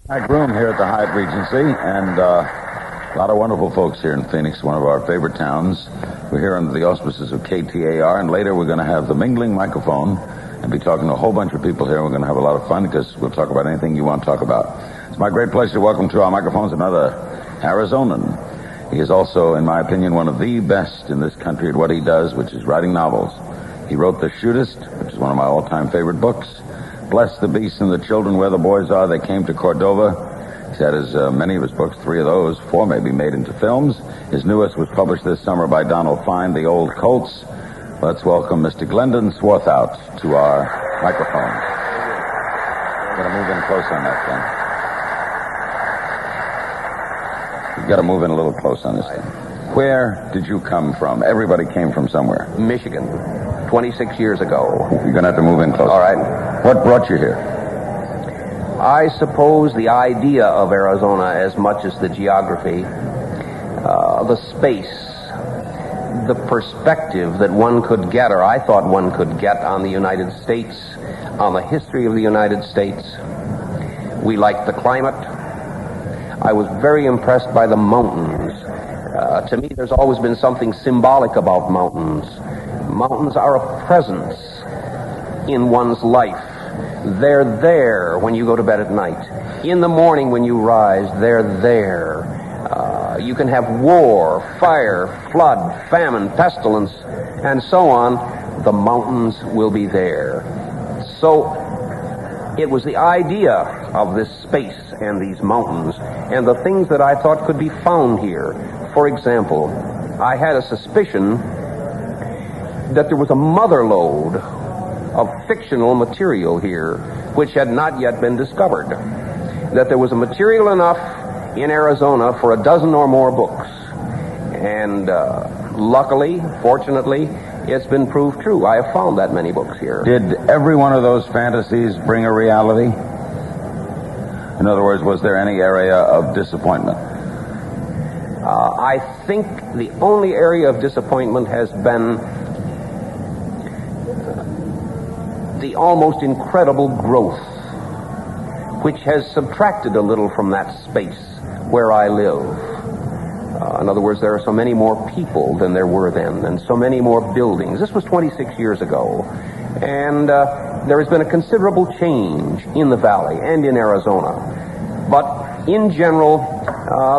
Packed room here at the Hyatt Regency, and a lot of wonderful folks here in Phoenix, one of our favorite towns. We're here under the auspices of KTAR, and later we're going to have the mingling microphone and be talking to a whole bunch of people here. We're going to have a lot of fun because we'll talk about anything you want to talk about. It's my great pleasure to welcome to our microphones another Arizonan. He is also, in my opinion, one of the best in this country at what he does, which is writing novels. He wrote The Shootist, which is one of my all-time favorite books. Bless the Beasts and the Children, Where the Boys Are, They Came to Cordova. He's had many of his books, 3 of those, 4 maybe made into films. His newest was published this summer by Donald Fine, The Old Colts. Let's welcome Mr. GLENDON SWARTHOUT to our microphone. Got to move in close on that thing. You've got to move in a little close on this thing. Where did you come from? Everybody came from somewhere. Michigan, 26 years ago. You're going to have to move in closer. All right. What brought you here? I suppose the idea of Arizona as much as the geography, the space, the perspective that one could get, or I thought one could get, on the United States, on the history of the United States. We liked the climate. I was very impressed by the mountains. To me, there's always been something symbolic about mountains. Mountains are a presence in one's life. They're there when you go to bed at night. In the morning when you rise, they're there. You can have war, fire, flood, famine, pestilence, and so on. The mountains will be there. So it was the idea of this space and these mountains and the things that I thought could be found here. For example, I had a suspicion that there was a mother lode of fictional material here which had not yet been discovered. That there was a material enough in Arizona for a dozen or more books. And luckily, fortunately, it's been proved true. I have found that many books here. Did every one of those fantasies bring a reality? In other words, was there any area of disappointment? I think the only area of disappointment has been the almost incredible growth, which has subtracted a little from that space where I live. In other words, there are so many more people than there were then, and so many more buildings. This was 26 years ago, and there has been a considerable change in the valley and in Arizona. But in general,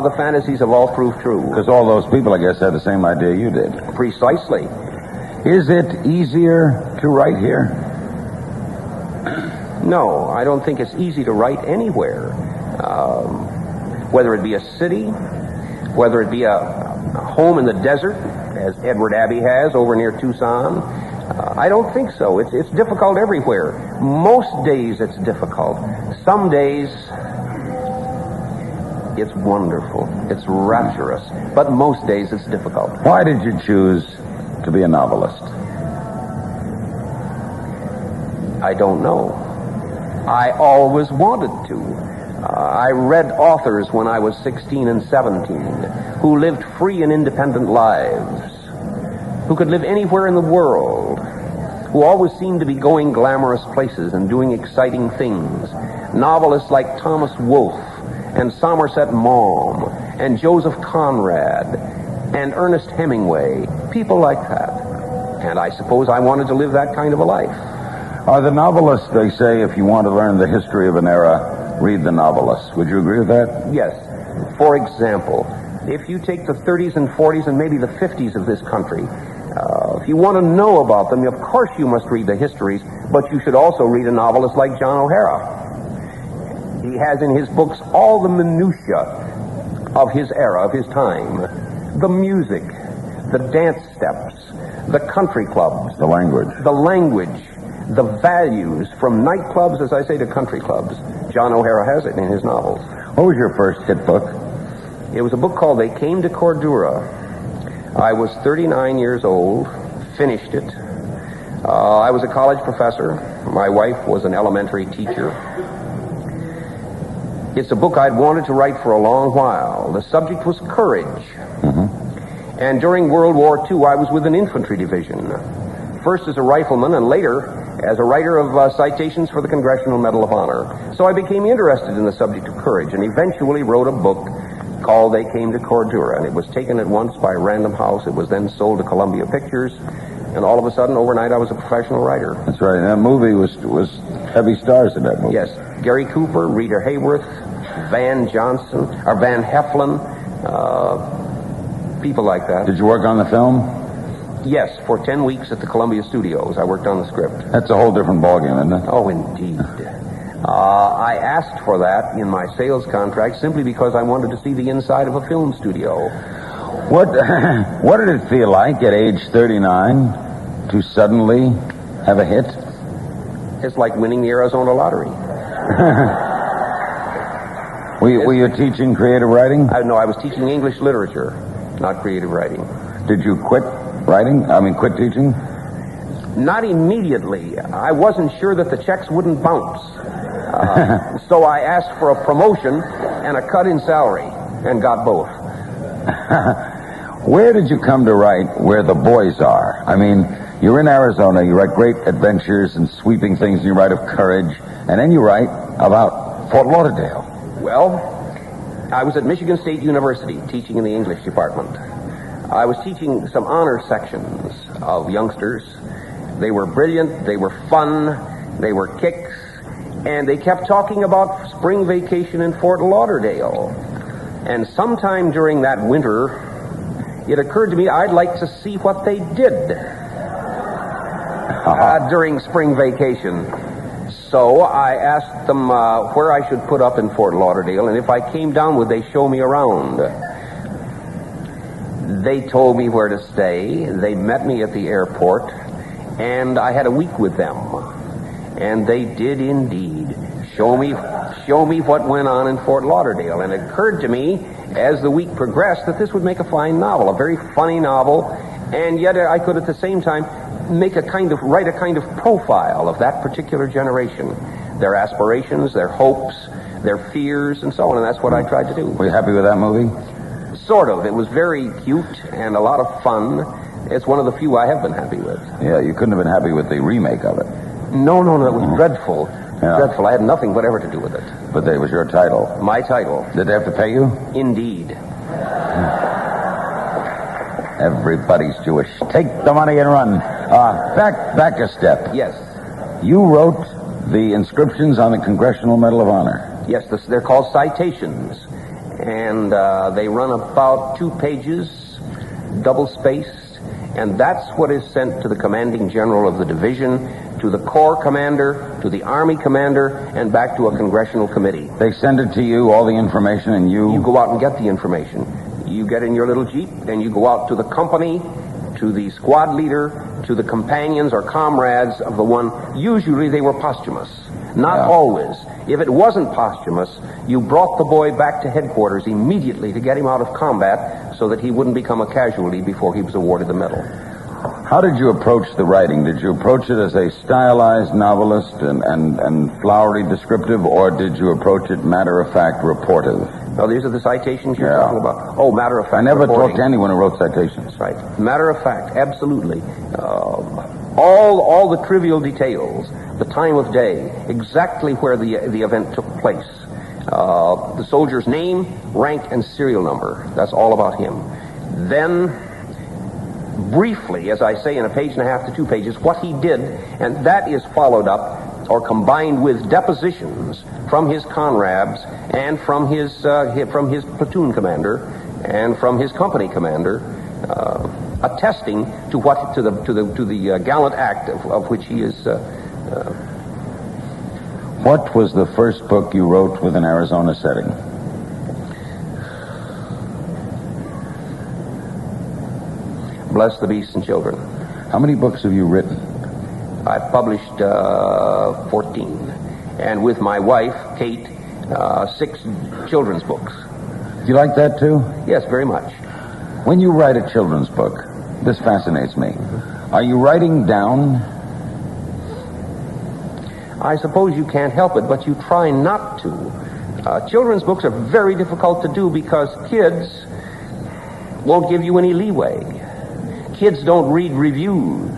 the fantasies have all proved true. Because all those people, I guess, had the same idea you did. Precisely. Is it easier to write here? No, I don't think it's easy to write anywhere. Whether it be a city, whether it be a home in the desert, as Edward Abbey has over near Tucson, I don't think so. It's difficult everywhere. Most days it's difficult. Some days it's wonderful. It's rapturous. But most days it's difficult. Why did you choose to be a novelist? I don't know. I always wanted to. I read authors when I was 16 and 17 who lived free and independent lives, who could live anywhere in the world, who always seemed to be going glamorous places and doing exciting things. Novelists like Thomas Wolfe and Somerset Maugham and Joseph Conrad and Ernest Hemingway, people like that. And I suppose I wanted to live that kind of a life. Are the novelists, they say, if you want to learn the history of an era, read the novelists. Would you agree with that? Yes. For example, if you take the 30s and 40s and maybe the 50s of this country, if you want to know about them, of course you must read the histories, but you should also read a novelist like John O'Hara. He has in his books all the minutiae of his era, of his time. The music, the dance steps, the country clubs. The language. The values, from nightclubs, as I say, to country clubs. John O'Hara has it in his novels. What was your first hit book? It was a book called They Came to Cordura. I was 39 years old, finished it. I was a college professor. My wife was an elementary teacher. It's a book I'd wanted to write for a long while. The subject was courage. And during World War II, I was with an infantry division. First as a rifleman and later as a writer of citations for the Congressional Medal of Honor. So I became interested in the subject of courage and eventually wrote a book called They Came to Cordura, and it was taken at once by Random House. It was then sold to Columbia Pictures, and all of a sudden, overnight, I was a professional writer. That's right. And that movie was heavy stars in that movie. Yes. Gary Cooper, Rita Hayworth, Van Heflin, people like that. Did you work on the film? Yes, for 10 weeks at the Columbia Studios. I worked on the script. That's a whole different ballgame, isn't it? Oh, indeed. I asked for that in my sales contract simply because I wanted to see the inside of a film studio. What did it feel like at age 39 to suddenly have a hit? It's like winning the Arizona lottery. Were you teaching creative writing? No, I was teaching English literature, not creative writing. Did you quit writing? I mean, quit teaching? Not immediately. I wasn't sure that the checks wouldn't bounce. So I asked for a promotion and a cut in salary, and got both. Where did you come to write Where the Boys Are? I mean, you're in Arizona, you write great adventures and sweeping things, and you write of courage, and then you write about Fort Lauderdale. Well, I was at Michigan State University teaching in the English department. I was teaching some honor sections of youngsters. They were brilliant, they were fun, they were kicks, and they kept talking about spring vacation in Fort Lauderdale. And sometime during that winter, it occurred to me I'd like to see what they did during spring vacation. So I asked them where I should put up in Fort Lauderdale, and if I came down, would they show me around? They told me where to stay. They met me at the airport, and I had a week with them. And they did indeed show me what went on in Fort Lauderdale. And it occurred to me as the week progressed that this would make a fine novel, a very funny novel, and yet I could at the same time write a kind of profile of that particular generation, their aspirations, their hopes, their fears, and so on. And that's what I tried to do. Were you happy with that movie? Sort of. It was very cute and a lot of fun. It's one of the few I have been happy with. Yeah, you couldn't have been happy with the remake of it. No, it was dreadful. Yeah. Dreadful. I had nothing whatever to do with it. But it was your title. My title. Did they have to pay you? Indeed. Everybody's Jewish. Take the money and run. Back a step. Yes. You wrote the inscriptions on the Congressional Medal of Honor. Yes, they're called citations. And they run about 2 pages, double-spaced, and that's what is sent to the commanding general of the division, to the Corps commander, to the Army commander, and back to a congressional committee. They send it to you, all the information, and you go out and get the information. You get in your little Jeep, and you go out to the company, to the squad leader, to the companions or comrades of the one. Usually they were posthumous. Not always. If it wasn't posthumous, you brought the boy back to headquarters immediately to get him out of combat so that he wouldn't become a casualty before he was awarded the medal. How did you approach the writing? Did you approach it as a stylized novelist and flowery descriptive, or did you approach it matter-of-fact reportive? Now, these are the citations you're talking about? Oh, matter-of-fact I never reporting. talked to anyone who wrote citations. Right. Matter-of-fact, absolutely. All the trivial details, the time of day, exactly where the event took place, the soldier's name, rank, and serial number. That's all about him. Then, briefly, as I say, in a page and a half to 2 pages, what he did, and that is followed up or combined with depositions from his comrades and from his platoon commander and from his company commander, attesting to the gallant act of which he is. What was the first book you wrote with an Arizona setting? Bless the Beasts and Children. How many books have you written? I've published 14. And with my wife, Kate, 6 children's books. Do you like that, too? Yes, very much. When you write a children's book, this fascinates me. Are you writing down? I suppose you can't help it, but you try not to. Children's books are very difficult to do because kids won't give you any leeway. Kids don't read reviews.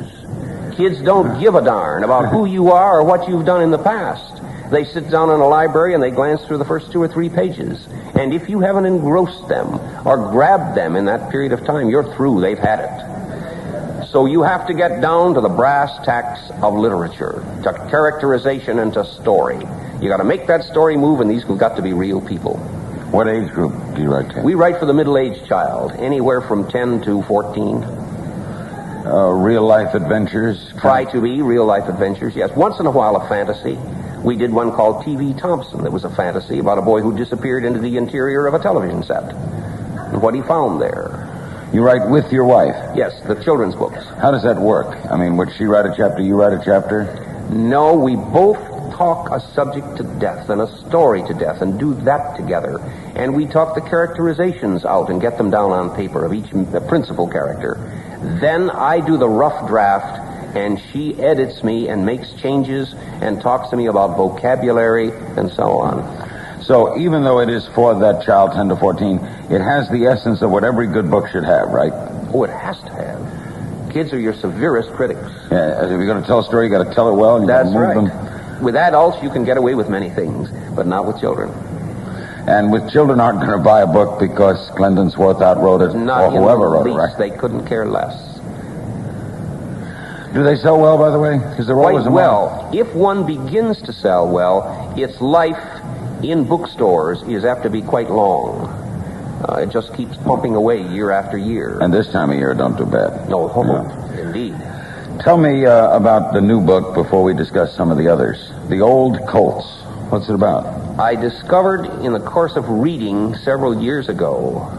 Kids don't give a darn about who you are or what you've done in the past. They sit down in a library and they glance through the first 2 or 3 pages. And if you haven't engrossed them or grabbed them in that period of time, you're through. They've had it. So you have to get down to the brass tacks of literature, to characterization and to story. You got to make that story move, and these have got to be real people. What age group do you write to? We write for the middle-aged child, anywhere from 10 to 14. Real-life adventures? Try to be real-life adventures, yes. Once in a while, a fantasy. We did one called T.V. Thompson that was a fantasy about a boy who disappeared into the interior of a television set and what he found there. You write with your wife? Yes, the children's books. How does that work? I mean, would she write a chapter, you write a chapter? No, we both talk a subject to death and a story to death and do that together. And we talk the characterizations out and get them down on paper of each principal character. Then I do the rough draft, and she edits me and makes changes and talks to me about vocabulary and so on. So even though it is for that child, 10 to 14, it has the essence of what every good book should have, right? Oh, it has to have. Kids are your severest critics. Yeah, if you're going to tell a story, you got to tell it well, and you got to move right. them. With adults, you can get away with many things, but not with children. And with children aren't going to buy a book because Glendon Swarthout wrote it, not or whoever wrote least. it, right? They couldn't care less. Do they sell well, by the way? Because they're always Quite well. If one begins to sell well, its life in bookstores is apt to be quite long. It just keeps pumping away year after year. And this time of year, don't do bad. No, indeed. Tell me about the new book before we discuss some of the others. The Old Colts. What's it about? I discovered in the course of reading several years ago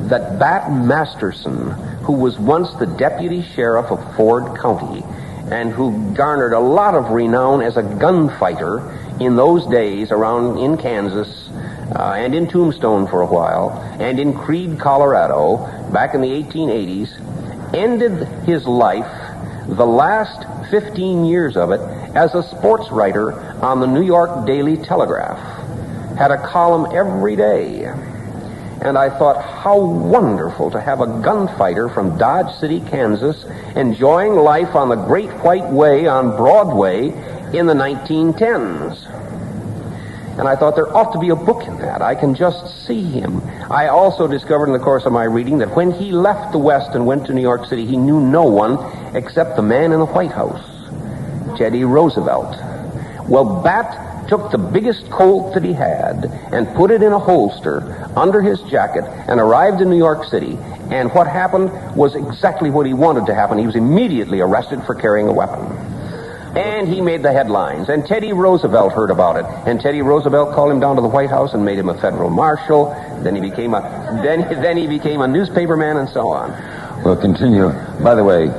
that Bat Masterson, who was once the deputy sheriff of Ford County and who garnered a lot of renown as a gunfighter in those days around in Kansas and in Tombstone for a while and in Creede, Colorado, back in the 1880s, ended his life, the last 15 years of it, as a sports writer on the New York Daily Telegraph. Had a column every day. And I thought, how wonderful to have a gunfighter from Dodge City, Kansas, enjoying life on the Great White Way on Broadway in the 1910s. And I thought there ought to be a book in that. I can just see him. I also discovered in the course of my reading that when he left the West and went to New York City, he knew no one except the man in the White House, Teddy Roosevelt. Well, Bat took the biggest Colt that he had and put it in a holster under his jacket and arrived in New York City. And what happened was exactly what he wanted to happen. He was immediately arrested for carrying a weapon. And he made the headlines. And Teddy Roosevelt heard about it. And Teddy Roosevelt called him down to the White House and made him a federal marshal. Then he became a newspaperman and so on. We'll continue. By the way,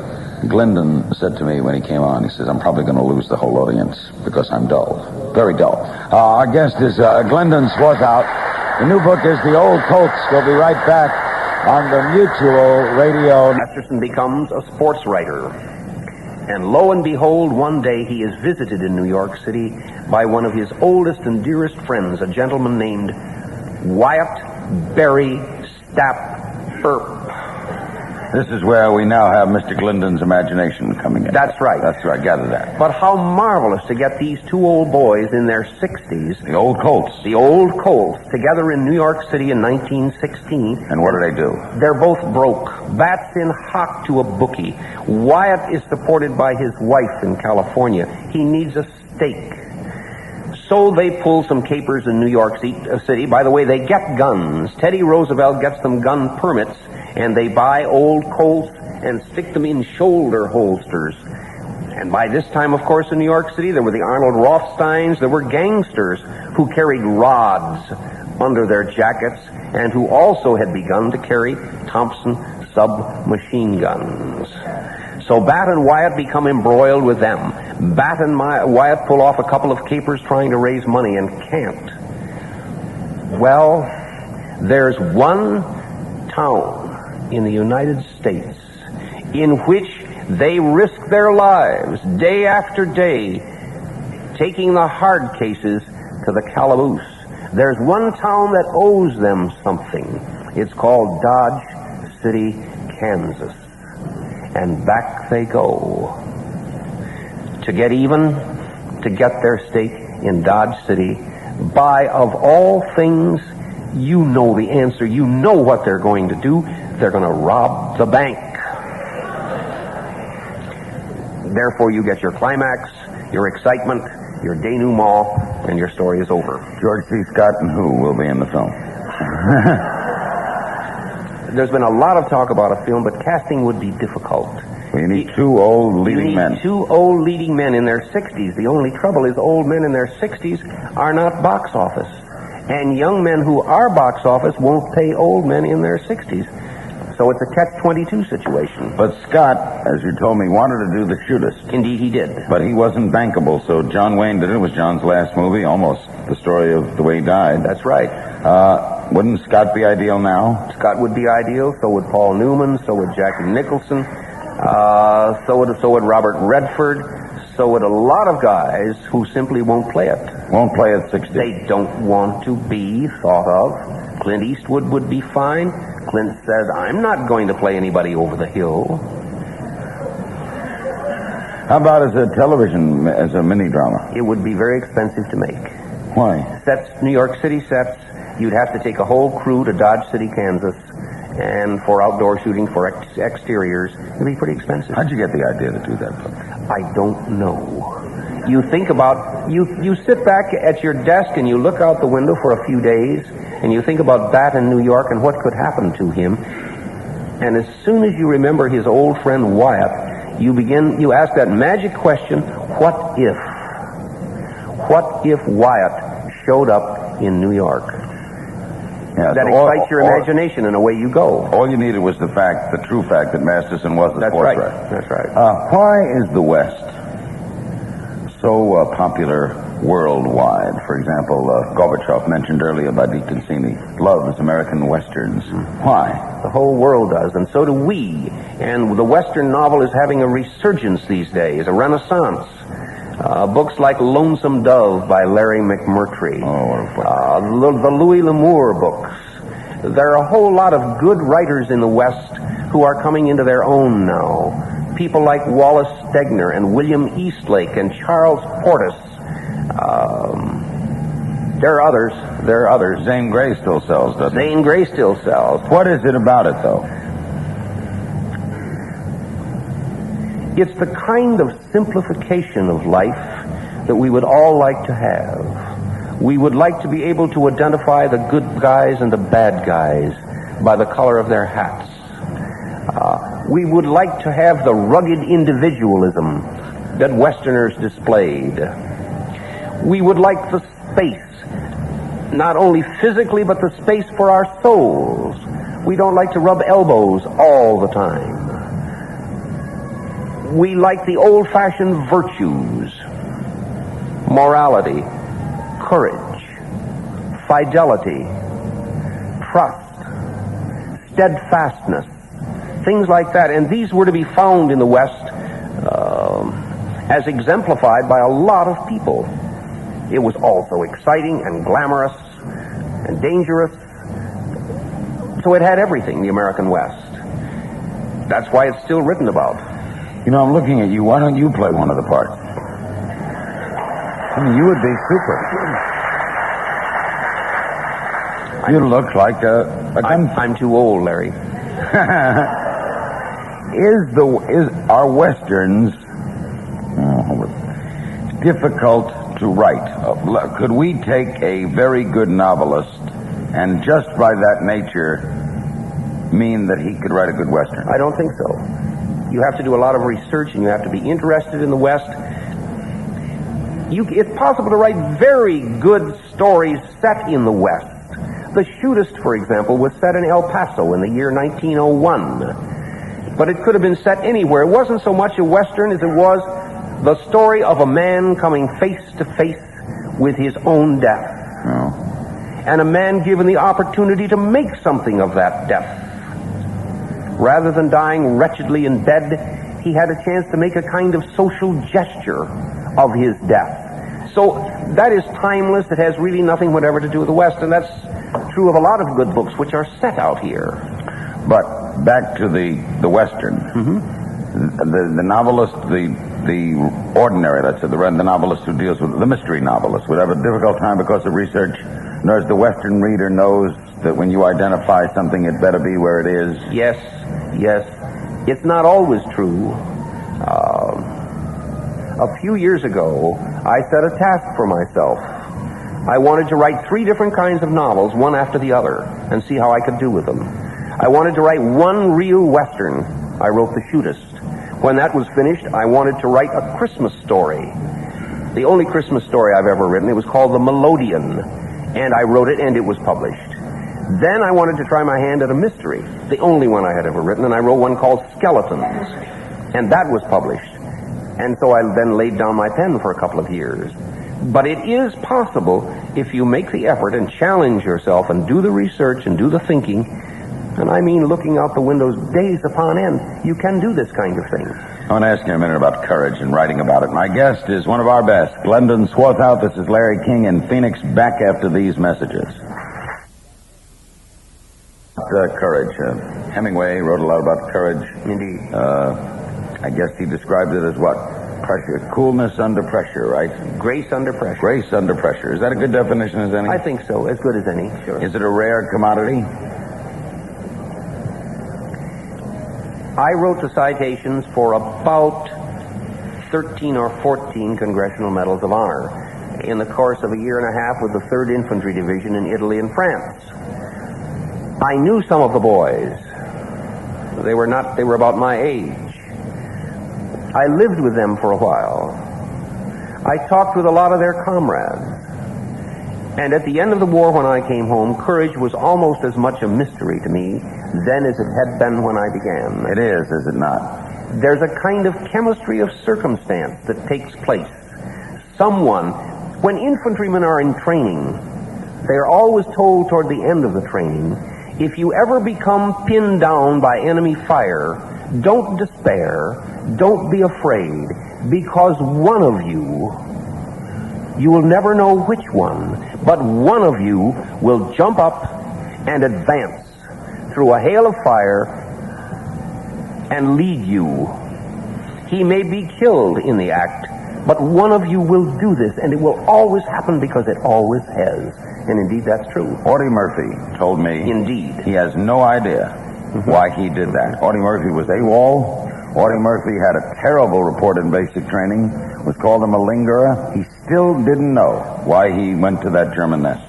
Glendon said to me when he came on, he says, I'm probably going to lose the whole audience because I'm dull. Very dull. Our guest is Glendon Swarthout. The new book is The Old Colts. We'll be right back on the Mutual Radio. Masterson becomes a sports writer. And lo and behold, one day he is visited in New York City by one of his oldest and dearest friends, a gentleman named Wyatt Berry Stapp Earp. This is where we now have Mr. Glendon's imagination coming in. That's right. That's right. Gather that. But how marvelous to get these two old boys in their 60s. The Old Colts. The Old Colts, together in New York City in 1916. And what do they do? They're both broke. Bat's in hock to a bookie. Wyatt is supported by his wife in California. He needs a stake. So they pull some capers in New York City. By the way, they get guns. Teddy Roosevelt gets them gun permits, and they buy old Colts and stick them in shoulder holsters. And by this time, of course, in New York City, there were the Arnold Rothsteins, there were gangsters who carried rods under their jackets and who also had begun to carry Thompson submachine guns. So Bat and Wyatt become embroiled with them. Bat and Wyatt pull off a couple of capers trying to raise money and can't. Well, there's one town in the United States in which they risk their lives day after day, taking the hard cases to the calaboose. There's one town that owes them something. It's called Dodge City, Kansas. and back they go. To get even, to get their stake in Dodge City, by, of all things, you know the answer. You know what they're going to do. They're going to rob the bank. Therefore, you get your climax, your excitement, your denouement, and your story is over. George C. Scott and who will be in the film? There's been a lot of talk about a film, but casting would be difficult. Well, you need two old leading men. Two old leading men in their 60s. The only trouble is old men in their 60s are not box office. And young men who are box office won't pay old men in their 60s. So it's a catch-22 situation. But Scott, as you told me, wanted to do The Shootist. Indeed, he did. But he wasn't bankable, so John Wayne did it. It was John's last movie, almost the story of the way he died. That's right. Wouldn't Scott be ideal now? Scott would be ideal. So would Paul Newman. So would Jackie Nicholson. So would Robert Redford. So would a lot of guys who simply won't play it. Won't play at 60. They don't want to be thought of. Clint Eastwood would be fine. Clint says, I'm not going to play anybody over the hill. How about as a television, as a mini-drama? It would be very expensive to make. Why? Sets, New York City sets, you'd have to take a whole crew to Dodge City, Kansas, and for outdoor shooting, for exteriors, it'd be pretty expensive. How'd you get the idea to do that? I don't know. You think about, you sit back at your desk and you look out the window for a few days, and you think about that in New York and what could happen to him. And as soon as you remember his old friend Wyatt, you ask that magic question, what if? What if Wyatt showed up in New York? Yeah, that excites your imagination, and away you go. All you needed was the true fact that Masterson was the sports writer. That's right. Why is the West so popular worldwide? For example, Gorbachev mentioned earlier by Deacon Cini loves American Westerns. Why? The whole world does, and so do we. And the Western novel is having a resurgence these days, a renaissance. Books like Lonesome Dove by Larry McMurtry. The Louis L'Amour books. There are a whole lot of good writers in the West who are coming into their own now. People like Wallace Stegner and William Eastlake and Charles Portis. There are others. Zane Grey still sells, doesn't he? Zane Grey still sells. What is it about it, though? It's the kind of simplification of life that we would all like to have. We would like to be able to identify the good guys and the bad guys by the color of their hats. We would like to have the rugged individualism that Westerners displayed. We would like the space, not only physically, but the space for our souls. We don't like to rub elbows all the time. We like the old-fashioned virtues, morality, courage, fidelity, trust, steadfastness, things like that. And these were to be found in the West as exemplified by a lot of people. It was also exciting and glamorous and dangerous. So it had everything, the American West. That's why it's still written about. You know, I'm looking at you. Why don't you play one of the parts? I mean, you would be super. You look like a I'm too old, Larry. Are Westerns difficult to write? Could we take a very good novelist and just by that nature mean that he could write a good Western? I don't think so. You have to do a lot of research, and you have to be interested in the West. It's possible to write very good stories set in the West. The Shootist, for example, was set in El Paso in the year 1901. But it could have been set anywhere. It wasn't so much a Western as it was the story of a man coming face to face with his own death. Oh. And a man given the opportunity to make something of that death. Rather than dying wretchedly in bed, he had a chance to make a kind of social gesture of his death. So that is timeless. It has really nothing whatever to do with the West, and that's true of a lot of good books which are set out here. But back to the Western. Mm-hmm. the novelist, the ordinary, let's say, the novelist who deals with the mystery novelist would have a difficult time because of research, whereas the Western reader knows that when you identify something, it better be where it is. Yes. It's not always true. A few years ago, I set a task for myself. I wanted to write 3 different kinds of novels, one after the other, and see how I could do with them. I wanted to write one real Western. I wrote The Shootist. When that was finished, I wanted to write a Christmas story. The only Christmas story I've ever written. It was called The Melodeon, and I wrote it, and it was published. Then I wanted to try my hand at a mystery, the only one I had ever written, and I wrote one called Skeletons, and that was published. And so I then laid down my pen for a couple of years. But it is possible, if you make the effort and challenge yourself and do the research and do the thinking, and I mean looking out the windows days upon end, you can do this kind of thing. I want to ask you in a minute about courage and writing about it. My guest is one of our best, Glendon SWARTHOUT. This is Larry King in Phoenix, back after these messages. Courage. Hemingway wrote a lot about courage. Indeed. I guess he described it as what? Pressure. Coolness under pressure, right? Grace under pressure. Grace under pressure. Is that a good definition as any? I think so. As good as any, sure. Is it a rare commodity? I wrote the citations for about 13 or 14 Congressional Medals of Honor in the course of a year and a half with the 3rd Infantry Division in Italy and France. I knew some of the boys. They were about my age. I lived with them for a while. I talked with a lot of their comrades. And at the end of the war, when I came home, courage was almost as much a mystery to me then as it had been when I began. It is it not? There's a kind of chemistry of circumstance that takes place. When infantrymen are in training, they're always told toward the end of the training, if you ever become pinned down by enemy fire, don't despair, don't be afraid, because one of you will never know which one, but one of you will jump up and advance through a hail of fire and lead you. He may be killed in the act, but one of you will do this, and it will always happen because it always has. And indeed, that's true. Audie Murphy told me Indeed. He has no idea why he did that. Audie Murphy was AWOL. Audie Murphy had a terrible report in basic training, was called a malingerer. He still didn't know why he went to that German nest.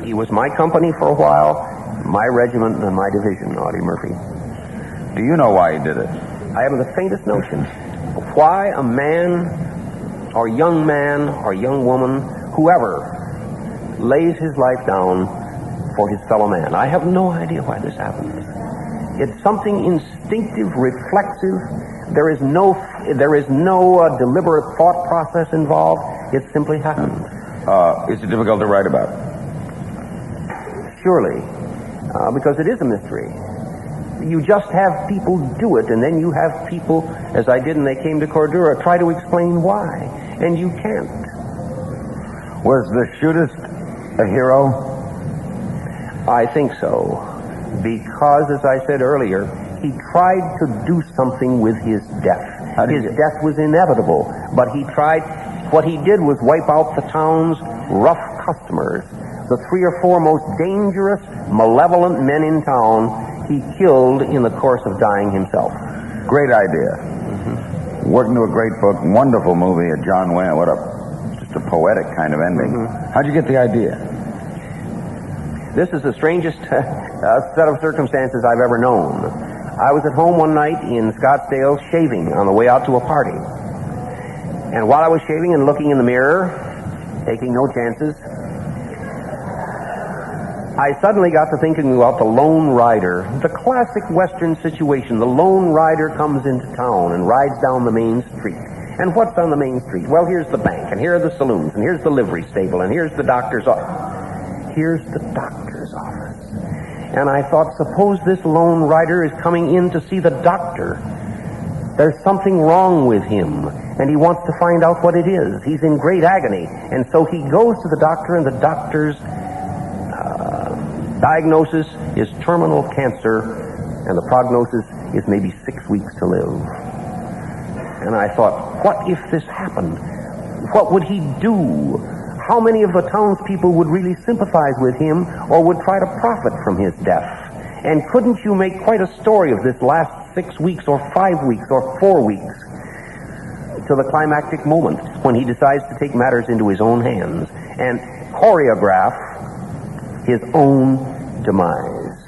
He was my company for a while, my regiment and my division, Audie Murphy. Do you know why he did it? I haven't the faintest notion. Why a man or young woman, whoever, lays his life down for his fellow man. I have no idea why this happens. It's something instinctive, reflexive. There is no deliberate thought process involved. It simply happens. Is it difficult to write about? Surely, because it is a mystery. You just have people do it, and then you have people, as I did and they came to Cordura, try to explain why, and you can't. Was the Shootist a hero? I think so. Because, as I said earlier, he tried to do something with his death. His death was inevitable, but what he did was wipe out the town's rough customers. The 3 or 4 most dangerous, malevolent men in town he killed in the course of dying himself. Great idea. Working to a great book, wonderful movie, John Wayne. Just a poetic kind of ending. How'd you get the idea? This is the strangest set of circumstances I've ever known. I was at home one night in Scottsdale shaving on the way out to a party. And while I was shaving and looking in the mirror, taking no chances, I suddenly got to thinking about the lone rider, the classic Western situation. The lone rider comes into town and rides down the main street. And what's on the main street? Well, here's the bank, and here are the saloons, and here's the livery stable, and here's the doctor's office. Here's the doctor's office. And I thought, suppose this lone rider is coming in to see the doctor. There's something wrong with him, and he wants to find out what it is. He's in great agony. And so he goes to the doctor, and the doctor's diagnosis is terminal cancer, and the prognosis is maybe 6 weeks to live. And I thought, what if this happened? What would he do? How many of the townspeople would really sympathize with him or would try to profit from his death? And couldn't you make quite a story of this last 6 weeks or 5 weeks or 4 weeks to the climactic moment when he decides to take matters into his own hands and choreograph his own demise?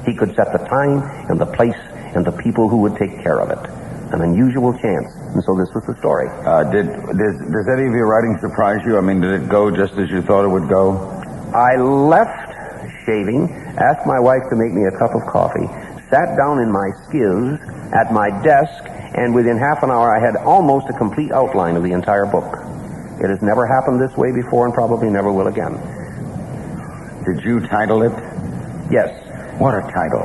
He could set the time and the place and the people who would take care of it. An unusual chance. And so this was the story. Does any of your writing surprise you? I mean, did it go just as you thought it would go? I left shaving, asked my wife to make me a cup of coffee, sat down in my skivs at my desk, and within half an hour I had almost a complete outline of the entire book. It has never happened this way before and probably never will again. Did you title it? Yes. What a title.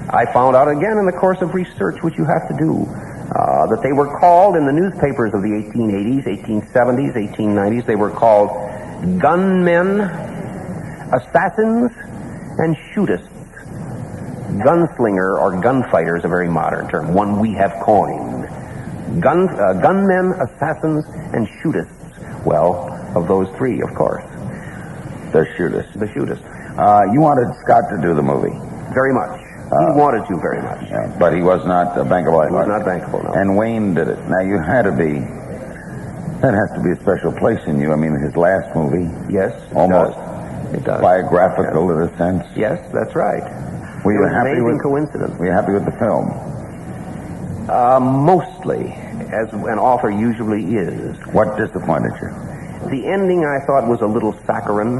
I found out again in the course of research, which you have to do, that they were called in the newspapers of the 1880s, 1870s, 1890s, they were called gunmen, assassins, and shootists. Gunslinger or gunfighter is a very modern term, one we have coined. Gunmen, assassins, and shootists. Well, of those three, of course. The Shootist. The Shootist. You wanted Scott to do the movie. Very much. He wanted to very much. Yeah, but he was not bankable. He was not bankable, no. And Wayne did it. Now, you had to be... That has to be a special place in you. I mean, his last movie... Yes, almost it does. Biographical in a sense. Yes, that's right. Were you happy amazing with... coincidence. Were you happy with the film? Mostly, as an author usually is. What disappointed you? The ending, I thought, was a little saccharine.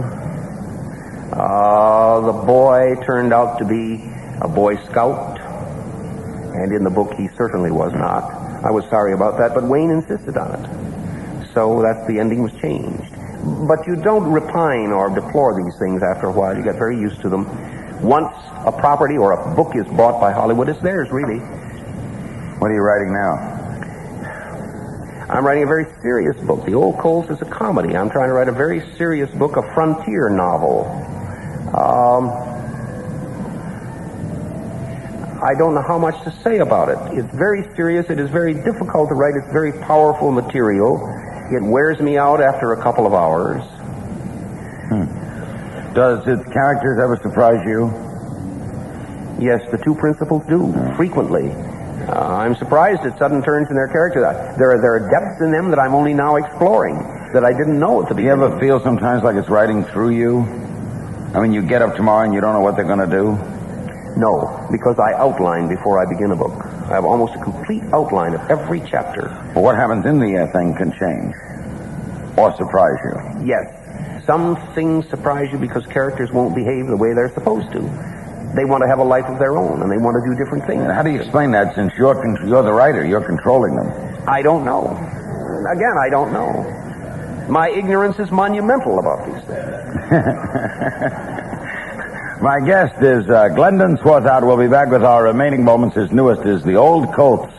The boy turned out to be a Boy Scout, and in the book he certainly was not. I was sorry about that, but Wayne insisted on it. So that's the ending was changed. But you don't repine or deplore these things after a while. You get very used to them. Once a property or a book is bought by Hollywood, it's theirs, really. What are you writing now? I'm writing a very serious book. The Old Colts is a comedy. I'm trying to write a very serious book, a frontier novel. I don't know how much to say about it. It's very serious. It is very difficult to write. It's very powerful material. It wears me out after a couple of hours. Does its characters ever surprise you? Yes, the two principals do, frequently. I'm surprised at sudden turns in their character. There are depths in them that I'm only now exploring, that I didn't know at the beginning. Do you ever feel sometimes like it's writing through you? I mean, you get up tomorrow and you don't know what they're going to do? No, because I outline before I begin a book. I have almost a complete outline of every chapter. But what happens in the thing can change or surprise you. Yes. Some things surprise you because characters won't behave the way they're supposed to. They want to have a life of their own, and they want to do different things. And how do you explain that since you're the writer, you're controlling them? I don't know. Again, I don't know. My ignorance is monumental about these things. My guest is Glendon SWARTHOUT. We'll be back with our remaining moments. His newest is The Old Colts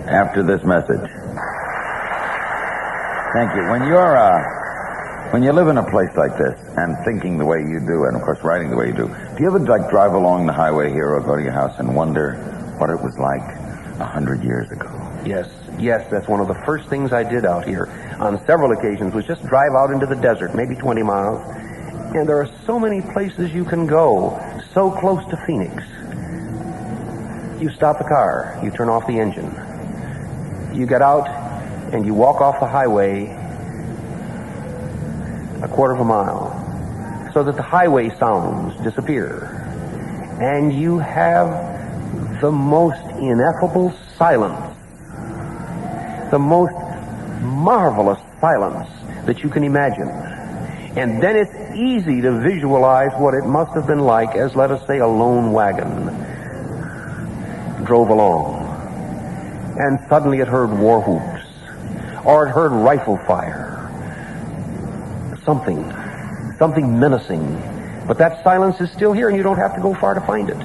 after this message. Thank you. When you live in a place like this and thinking the way you do, and of course writing the way you do you ever drive along the highway here or go to your house and wonder what it was like 100 years ago? Yes, that's one of the first things I did out here on several occasions was just drive out into the desert, maybe 20 miles. And there are so many places you can go, so close to Phoenix. You stop the car, you turn off the engine. You get out and you walk off the highway a quarter of a mile so that the highway sounds disappear. And you have the most ineffable silence, the most marvelous silence that you can imagine. And then it's easy to visualize what it must have been like as, let us say, a lone wagon drove along. And suddenly it heard war whoops, or it heard rifle fire. Something menacing. But that silence is still here, and you don't have to go far to find it.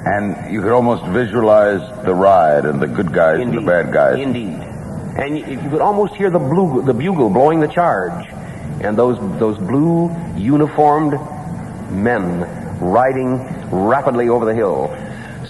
And you could almost visualize the ride and the good guys and the bad guys. Indeed. And you could almost hear the bugle blowing the charge. And those blue uniformed men riding rapidly over the hill.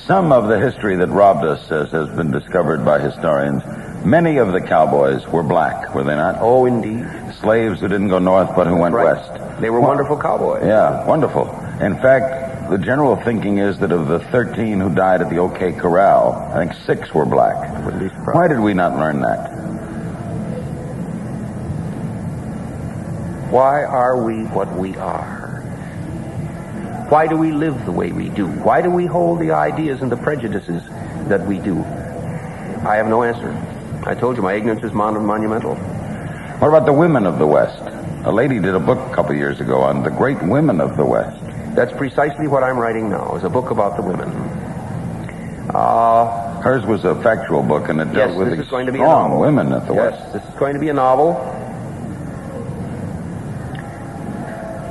Some of the history that robbed us, as has been discovered by historians, many of the cowboys were black, were they not? Oh, indeed. Slaves who didn't go north but who went Right. west. They were wonderful cowboys. Yeah, wonderful. In fact, the general thinking is that of the 13 who died at the OK Corral, I think 6 were black. Why did we not learn that? Why are we what we are? Why do we live the way we do? Why do we hold the ideas and the prejudices that we do? I have no answer. I told you my ignorance is monumental. What about the women of the West? A lady did a book a couple years ago on the great women of the West. That's precisely what I'm writing now, is a book about the women. Hers was a factual book, and it dealt with the strong women of the West. Yes, this is going to be a novel.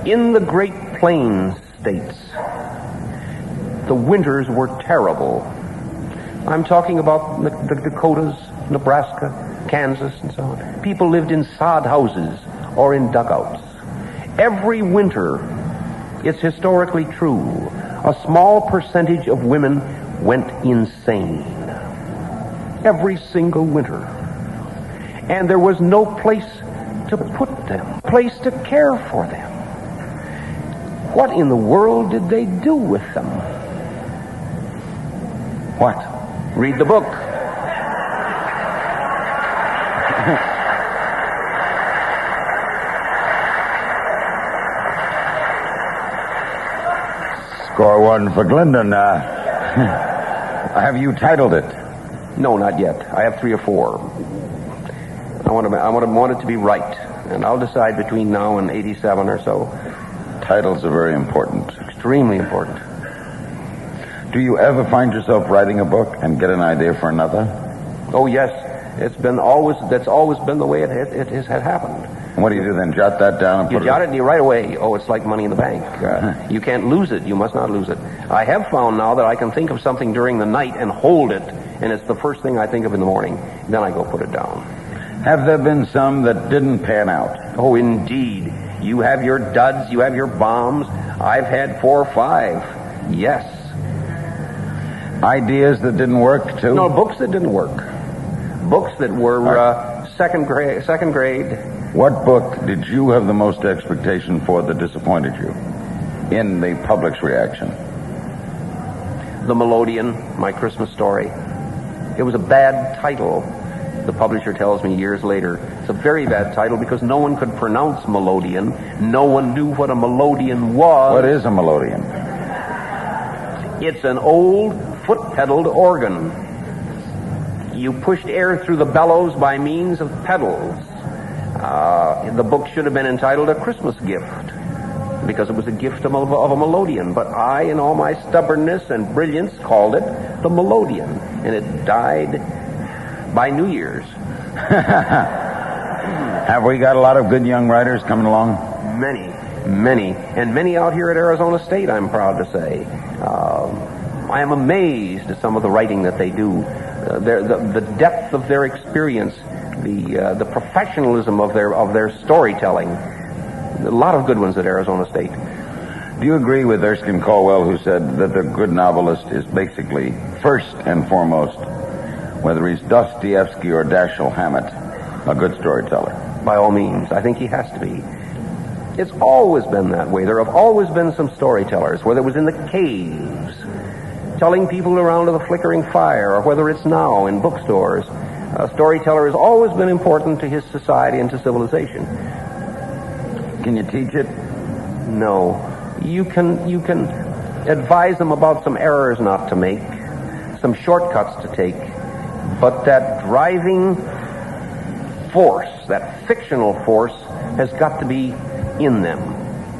In the Great Plains states, the winters were terrible. I'm talking about the Dakotas, Nebraska, Kansas, and so on. People lived in sod houses or in dugouts. Every winter, it's historically true, a small percentage of women went insane. Every single winter. And there was no place to put them, place to care for them. What in the world did they do with them? What? Read the book. Score one for Glendon. Have you titled it? No, not yet. I have 3 or 4. I want it to be right, and I'll decide between now and 87 or so. Titles are very important. Extremely important. Do you ever find yourself writing a book and get an idea for another? Oh, yes. That's always been the way it has happened. And what do you do then? Jot that down and put it... You jot it and you right away. Oh, it's like money in the bank. You can't lose it. You must not lose it. I have found now that I can think of something during the night and hold it, and it's the first thing I think of in the morning. Then I go put it down. Have there been some that didn't pan out? Oh, indeed. You have your duds, you have your bombs. I've had 4 or 5. Yes. Ideas that didn't work, too? No, books that didn't work. Books that were second grade. What book did you have the most expectation for that disappointed you in the public's reaction? The Melodeon, My Christmas Story. It was a bad title. The publisher tells me years later, it's a very bad title because no one could pronounce melodeon. No one knew what a melodeon was. What is a melodeon? It's an old foot-pedaled organ. You pushed air through the bellows by means of pedals. The book should have been entitled A Christmas Gift because it was a gift of a melodeon. But I, in all my stubbornness and brilliance, called it the Melodeon. And it died by New Year's. Have we got a lot of good young writers coming along? Many. And many out here at Arizona State, I'm proud to say. I am amazed at some of the writing that they do. The depth of their experience, the professionalism of their storytelling. A lot of good ones at Arizona State. Do you agree with Erskine Caldwell, who said that the good novelist is basically, first and foremost, whether he's Dostoevsky or Dashiell Hammett, a good storyteller? By all means. I think he has to be. It's always been that way. There have always been some storytellers, whether it was in the caves, telling people around to the flickering fire, or whether it's now in bookstores. A storyteller has always been important to his society and to civilization. Can you teach it? No. You can advise them about some errors not to make, some shortcuts to take, but that driving force, that fictional force, has got to be in them.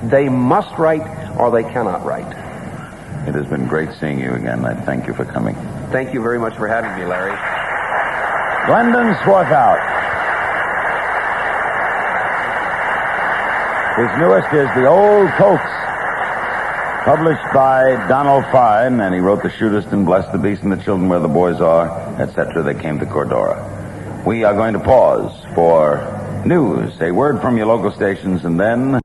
They must write or they cannot write. It has been great seeing you again. I thank you for coming. Thank you very much for having me, Larry. Glendon SWARTHOUT. His newest is The Old Coats, published by Donald Fine, and he wrote The Shootist and Bless the Beast and the Children Where the Boys Are, etc. They came to Cordora. We are going to pause for news, a word from your local stations, and then